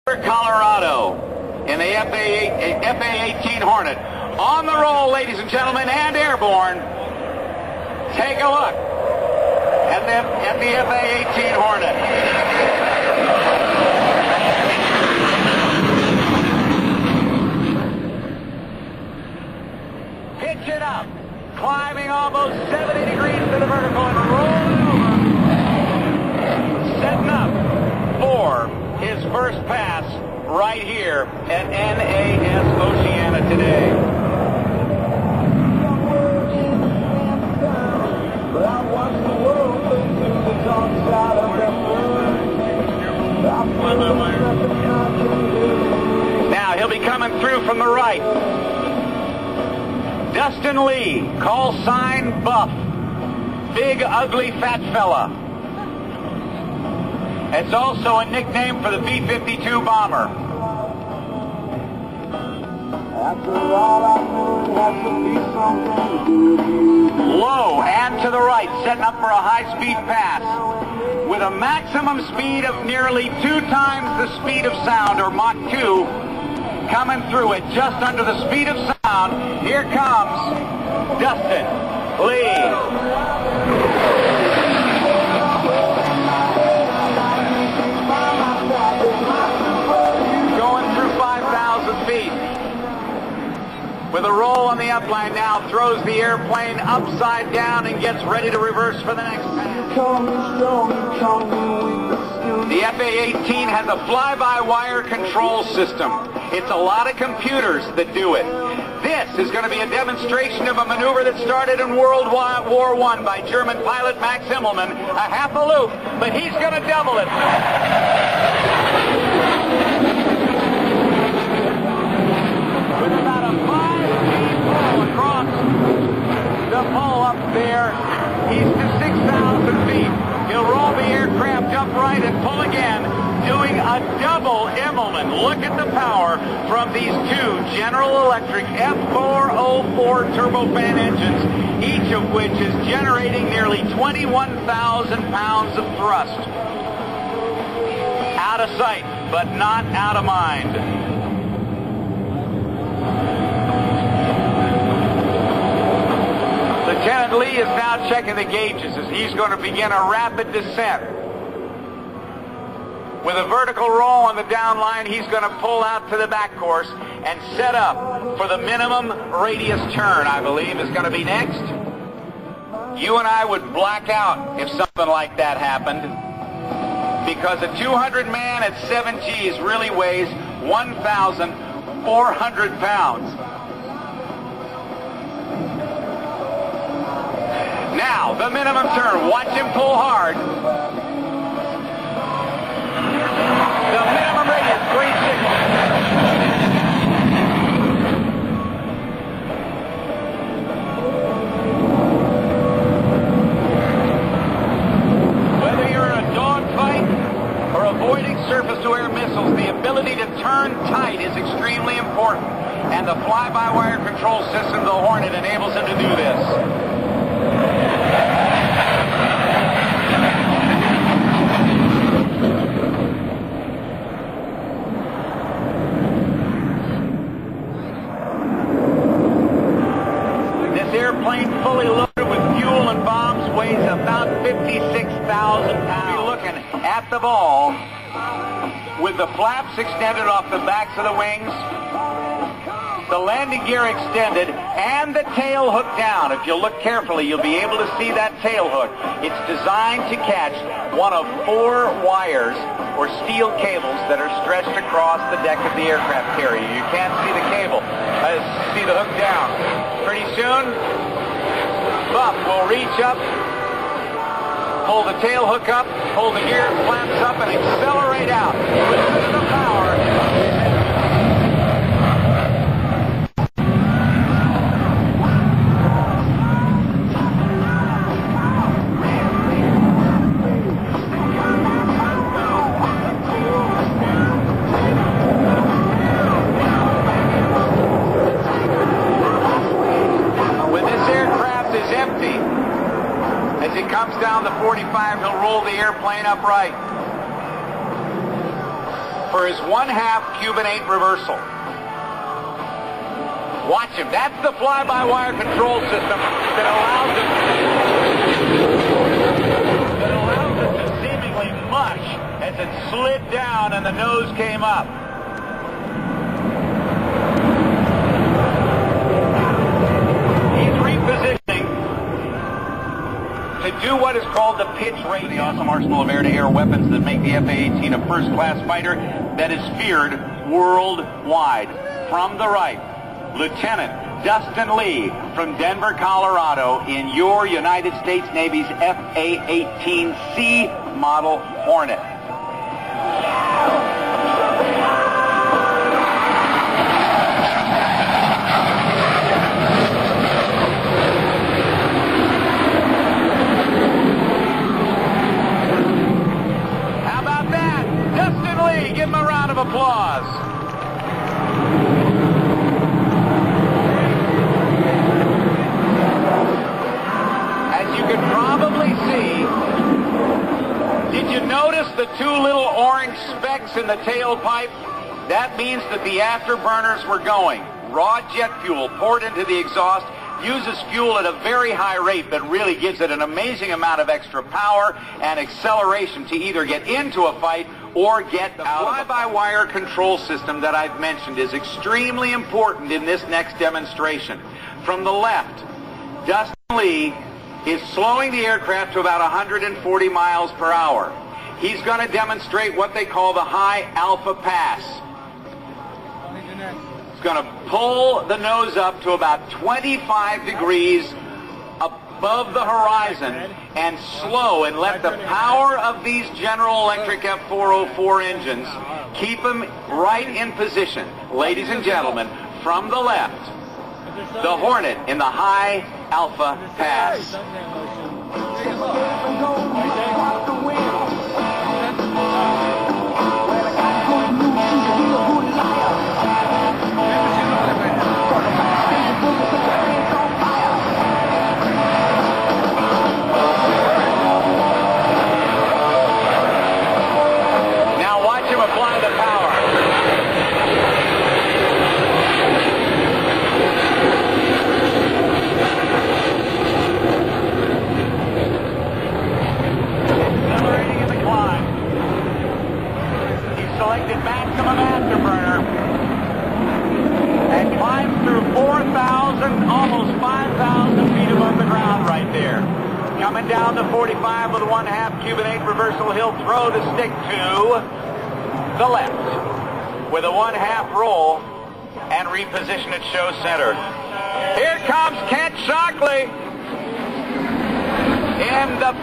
Colorado in the A-18 Hornet. On the roll, ladies and gentlemen, and airborne. Take a look at the A-18 Hornet. Pitch it up, climbing almost 70 degrees to the vertical and rolling over. Setting up for his first pass right here at NAS Oceana today. Now he'll be coming through from the right. Dustin Lee, call sign Buff, big ugly fat fella. It's also a nickname for the B-52 bomber. Low and to the right, setting up for a high-speed pass. With a maximum speed of nearly 2 times the speed of sound, or Mach 2, coming through at just under the speed of sound. Here comes Dustin Lee. With a roll on the upline now, throws the airplane upside down and gets ready to reverse for the next pass. The F-A-18 has a fly-by-wire control system. It's a lot of computers that do it. This is going to be a demonstration of a maneuver that started in World War I by German pilot Max Himmelmann. A half a loop, but he's going to double it. With about a 5-speed pull across the pole up there, he's to 6,000 feet. He'll roll the aircraft upright and pull again, doing a double Himmelmann. Look at the power from these two General Electric F404 turbofan engines, each of which is generating nearly 21,000 pounds of thrust. Out of sight, but not out of mind. Lieutenant Lee is now checking the gauges as he's going to begin a rapid descent. With a vertical roll on the down line, he's going to pull out to the back course and set up for the minimum radius turn, I believe, is going to be next. You and I would black out if something like that happened, because a 200-man at 7 Gs really weighs 1,400 pounds. Now, the minimum turn. Watch him pull hard. The minimum radius, green signal. Whether you're in a dogfight or avoiding surface-to-air missiles, the ability to turn tight is extremely important. And the fly-by-wire control system of the Hornet enables him to do this. Airplane fully loaded with fuel and bombs weighs about 56,000 pounds. You're looking at the ball with the flaps extended off the backs of the wings, the landing gear extended, and the tail hook down. If you look carefully, you'll be able to see that tail hook. It's designed to catch one of 4 wires or steel cables that are stretched across the deck of the aircraft carrier. You can't see the cable. See the hook down. Pretty soon, Buff will reach up, pull the tail hook up, pull the gear flaps up, and accelerate out. With the power. As he comes down the 45, he'll roll the airplane upright. for his 1/2 Cuban 8 reversal. Watch him. That's the fly-by-wire control system that allows it to seemingly mush as it slid down and the nose came up. He's repositioning to do what is called the pitch rate. The awesome arsenal of air-to-air weapons that make the F-A-18 a first-class fighter that is feared worldwide. From the right, Lieutenant Dustin Lee from Denver, Colorado, in your United States Navy's F-A-18C model Hornet. How about that? Dustin Lee, give him a round of applause. You can probably see, did you notice the 2 little orange specks in the tailpipe? That means that the afterburners were going. Raw jet fuel poured into the exhaust, uses fuel at a very high rate that really gives it an amazing amount of extra power and acceleration to either get into a fight or get out. The fly-by-wire control system that I've mentioned is extremely important in this next demonstration. From the left, Dustin Lee is slowing the aircraft to about 140 miles per hour. He's going to demonstrate what they call the high alpha pass. He's going to pull the nose up to about 25 degrees above the horizon and slow and let the power of these General Electric F404 engines keep him right in position. Ladies and gentlemen, from the left, the Hornet in the high alpha pass. Now watch him apply the power. Selected maximum afterburner and climbs through 4,000, almost 5,000 feet above the ground right there. Coming down to 45 with a 1/2 Cuban 8 reversal, he'll throw the stick to the left with a 1/2 roll and reposition at show center. Here comes Kent Shockley in the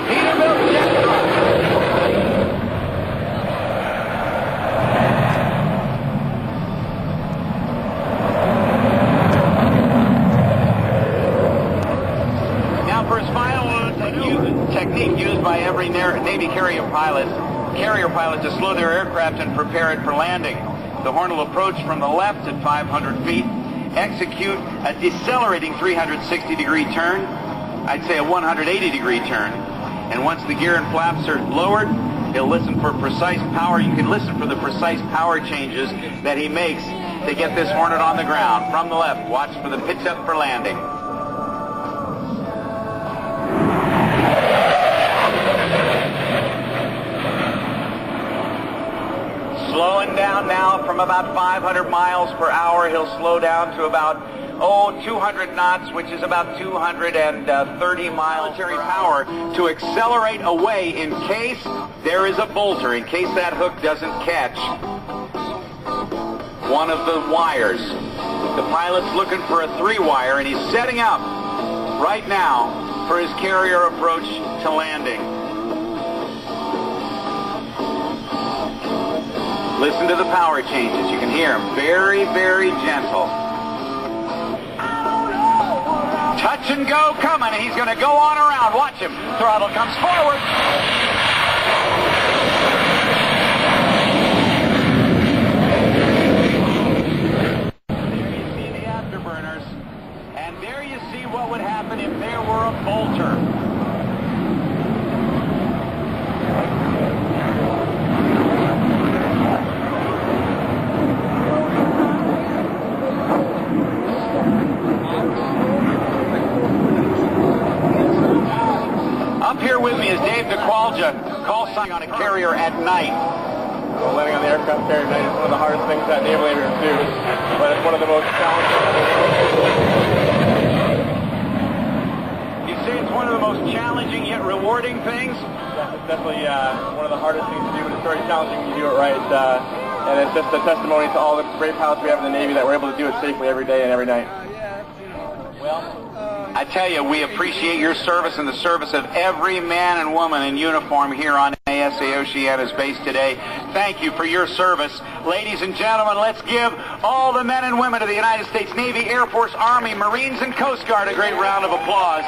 Peterbilt jet truck. Technique used by every Navy carrier pilot to slow their aircraft and prepare it for landing. The Hornet will approach from the left at 500 feet, execute a decelerating 360-degree turn, I'd say a 180-degree turn, and once the gear and flaps are lowered, he'll listen for precise power. You can listen for the precise power changes that he makes to get this Hornet on the ground. From the left, watch for the pitch up for landing. Slowing down now from about 500 miles per hour. He'll slow down to about, 200 knots, which is about 230 miles military power to accelerate away in case there is a bolter, in case that hook doesn't catch one of the wires. The pilot's looking for a 3-wire, and he's setting up right now for his carrier approach to landing. Listen to the power changes. You can hear him. Very, very gentle. Touch and go coming. He's going to go on around. Watch him. Throttle comes forward. There you see the afterburners. And there you see what would happen if there were a bolter. carrier at night? Well, landing on the aircraft carrier at night is one of the hardest things that naval aviators do, but it's one of the most challenging. You say it's one of the most challenging yet rewarding things? Yeah, it's definitely one of the hardest things to do, but it's very challenging when you do it right. And it's just a testimony to all the great pilots we have in the Navy that we're able to do it safely every day and every night. Well, I tell you, we appreciate your service and the service of every man and woman in uniform here on NAS Oceana's base today. Thank you for your service. Ladies and gentlemen, let's give all the men and women of the United States Navy, Air Force, Army, Marines, and Coast Guard a great round of applause.